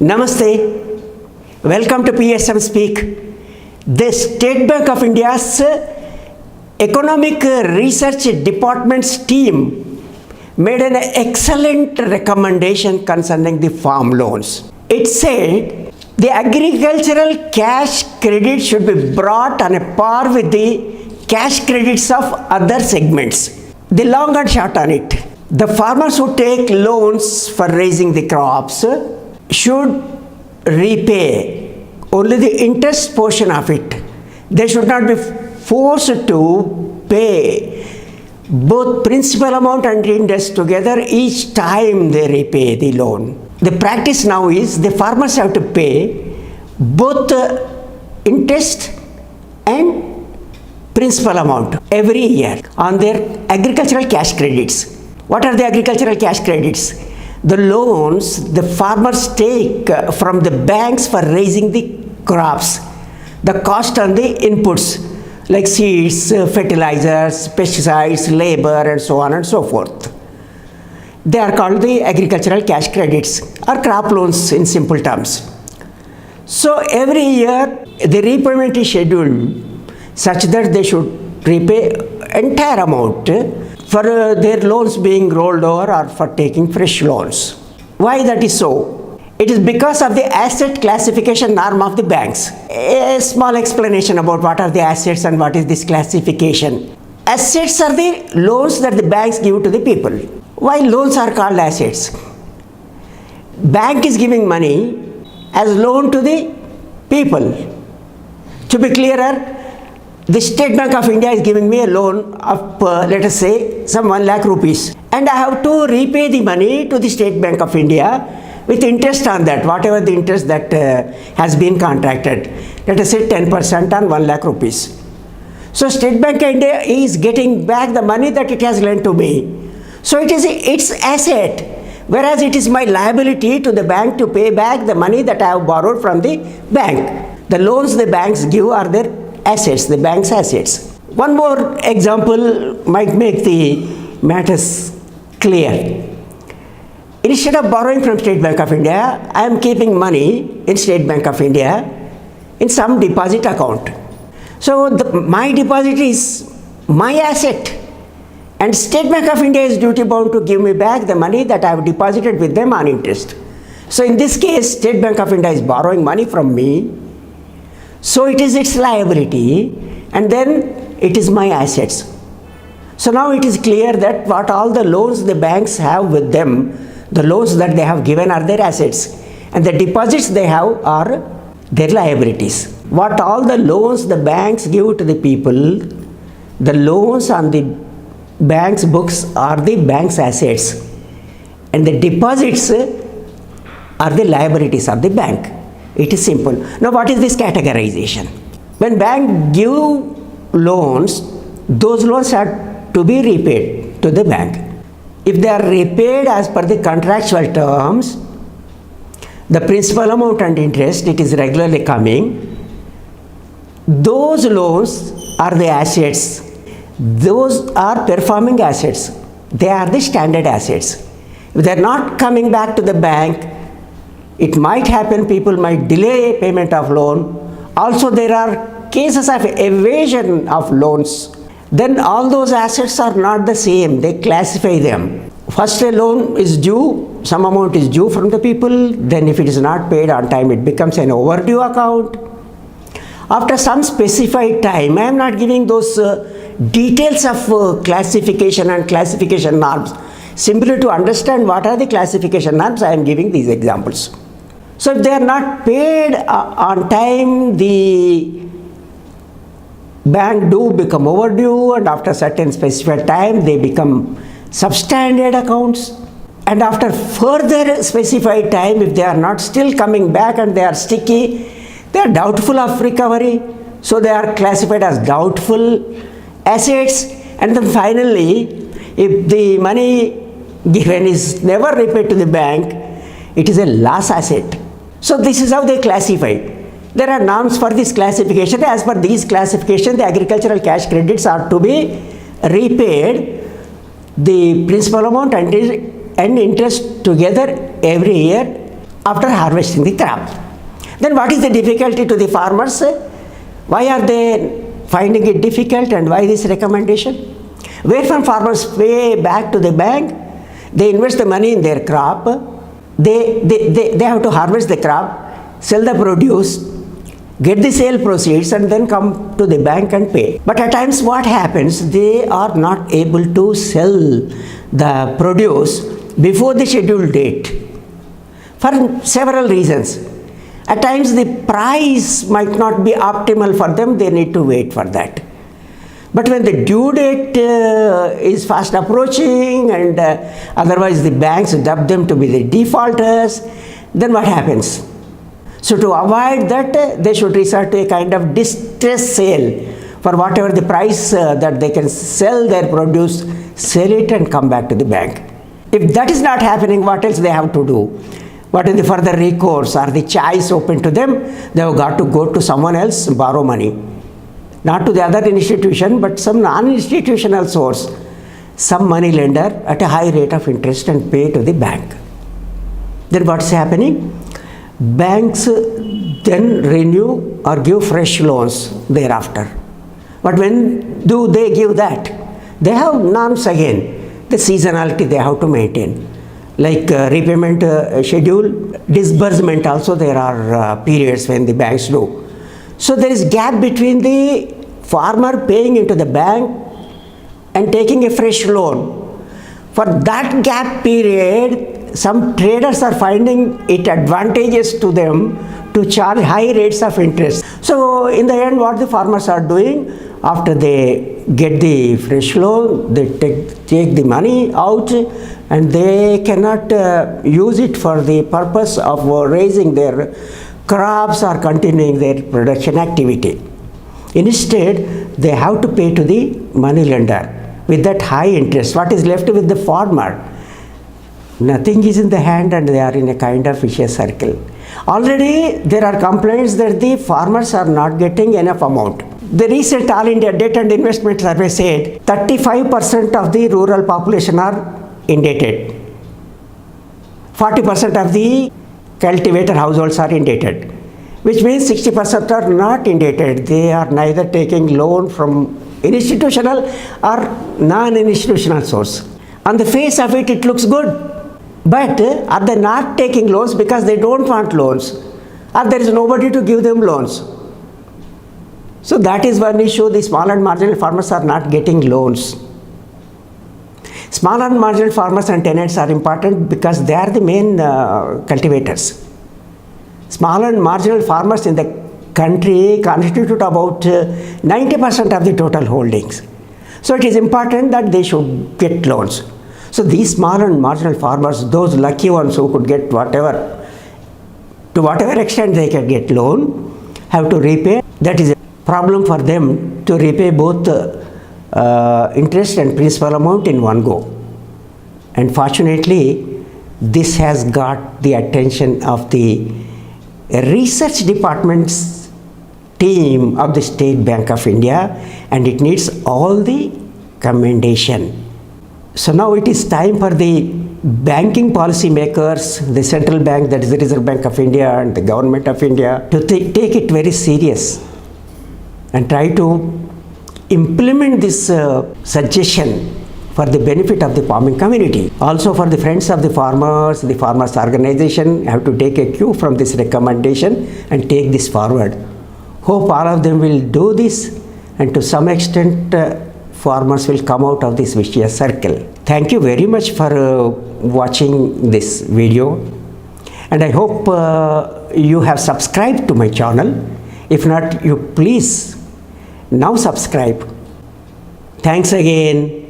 Namaste. Welcome to PSM Speak. The State Bank of India's Economic Research Department's team made an excellent recommendation concerning the farm loans. It said the agricultural cash credit should be brought on a par with the cash credits of other segments. The long and short on it. The farmers who take loans for raising the crops should repay only the interest portion of it. They should not be forced to pay both principal amount and interest together each time they repay the loan. The practice now is the farmers have to pay both interest and principal amount every year on their agricultural cash credits. What are the agricultural cash credits? The loans the farmers take from the banks for raising the crops, the cost on the inputs like seeds, fertilizers, pesticides, labor, and so on and so forth. They are called the agricultural cash credits or crop loans in simple terms. So every year the repayment is scheduled such that they should repay entire amount for their loans being rolled over or for taking fresh loans. Why that is so? It is because of the asset classification norm of the banks. A small explanation about what are the assets and what is this classification. Assets are the loans that the banks give to the people. Why loans are called assets? Bank is giving money as loan to the people. To be clearer, the State Bank of India is giving me a loan of, let us say, some 1 lakh rupees. And I have to repay the money to the State Bank of India with interest on that, whatever the interest that has been contracted. Let us say 10% on 1 lakh rupees. So State Bank of India is getting back the money that it has lent to me. So it is its asset, whereas it is my liability to the bank to pay back the money that I have borrowed from the bank. The loans the banks give are their assets, the bank's assets. One more example might make the matters clear. Instead of borrowing from State Bank of India, I am keeping money in State Bank of India in some deposit account. So my deposit is my asset, and State Bank of India is duty bound to give me back the money that I have deposited with them on interest. So in this case, State Bank of India is borrowing money from me. So it is its liability, and then it is my assets. So now it is clear that what all the loans the banks have with them, the loans that they have given are their assets, and the deposits they have are their liabilities. What all the loans the banks give to the people, the loans on the bank's books are the bank's assets, and the deposits are the liabilities of the bank. It is simple. Now what is this categorization? When bank give loans, those loans are to be repaid to the bank. If they are repaid as per the contractual terms, the principal amount and interest, it is regularly coming. Those loans are the assets. Those are performing assets. They are the standard assets. If they are not coming back to the bank, it might happen people might delay payment of loan. Also there are cases of evasion of loans. Then all those assets are not the same. They classify them. First a loan is due, some amount is due from the people. Then if it is not paid on time, it becomes an overdue account. After some specified time, I am not giving those details of classification and classification norms. Simply to understand what are the classification norms, I am giving these examples. So if they are not paid on time, the bank do become overdue, and after certain specified time they become substandard accounts. And after further specified time, if they are not still coming back and they are sticky, they are doubtful of recovery. So they are classified as doubtful assets. And then finally, if the money given is never repaid to the bank, it is a loss asset. So this is how they classify. There are norms for this classification. As per these classification, the agricultural cash credits are to be repaid, the principal amount and interest together every year after harvesting the crop. Then what is the difficulty to the farmers? Why are they finding it difficult and why this recommendation? Where from farmers pay back to the bank, they invest the money in their crop, they have to harvest the crop, sell the produce, get the sale proceeds and then come to the bank and pay. But at times what happens, they are not able to sell the produce before the scheduled date for several reasons. At times the price might not be optimal for them, they need to wait for that. But when the due date is fast approaching and otherwise the banks dub them to be the defaulters, then what happens? So to avoid that, they should resort to a kind of distress sale for whatever the price that they can sell their produce, sell it and come back to the bank. If that is not happening, what else they have to do? What is the further recourse or the choice open to them? They have got to go to someone else and borrow money. Not to the other institution, but some non-institutional source, some money lender at a high rate of interest and pay to the bank. Then what's happening? Banks then renew or give fresh loans thereafter. But when do they give that? They have norms again. The seasonality they have to maintain. Like repayment schedule, disbursement also there are periods when the banks do. So there is gap between the farmer paying into the bank and taking a fresh loan. For that gap period, some traders are finding it advantageous to them to charge high rates of interest. So in the end, what the farmers are doing, after they get the fresh loan, they take the money out and they cannot use it for the purpose of raising their crops or continuing their production activity. Instead, they have to pay to the money lender with that high interest. What is left with the farmer? Nothing is in the hand and they are in a kind of vicious circle. Already there are complaints that the farmers are not getting enough amount. The recent All India Debt and Investment Survey said 35% of the rural population are indebted. 40% of the cultivator households are indebted, which means 60% are not indebted. They are neither taking loan from institutional or non-institutional source. On the face of it, it looks good. But are they not taking loans because they don't want loans, or there is nobody to give them loans? So that is one issue. The small and marginal farmers are not getting loans. Small and marginal farmers and tenants are important because they are the main cultivators. Small and marginal farmers in the country constitute about 90% of the total holdings. So it is important that they should get loans. So these small and marginal farmers, those lucky ones who could get whatever, to whatever extent they can get loan, have to repay. That is a problem for them to repay both interest and principal amount in one go. And fortunately, this has got the attention of the research department's team of the State Bank of India, and it needs all the commendation. So now it is time for the banking policy makers, the central bank, that is the Reserve Bank of India, and the government of India, to take it very serious and try to implement this suggestion for the benefit of the farming community. Also for the friends of the farmers organization have to take a cue from this recommendation and take this forward. Hope all of them will do this, and to some extent farmers will come out of this vicious circle. Thank you very much for watching this video, and I hope you have subscribed to my channel. If not, you please now subscribe. Thanks again.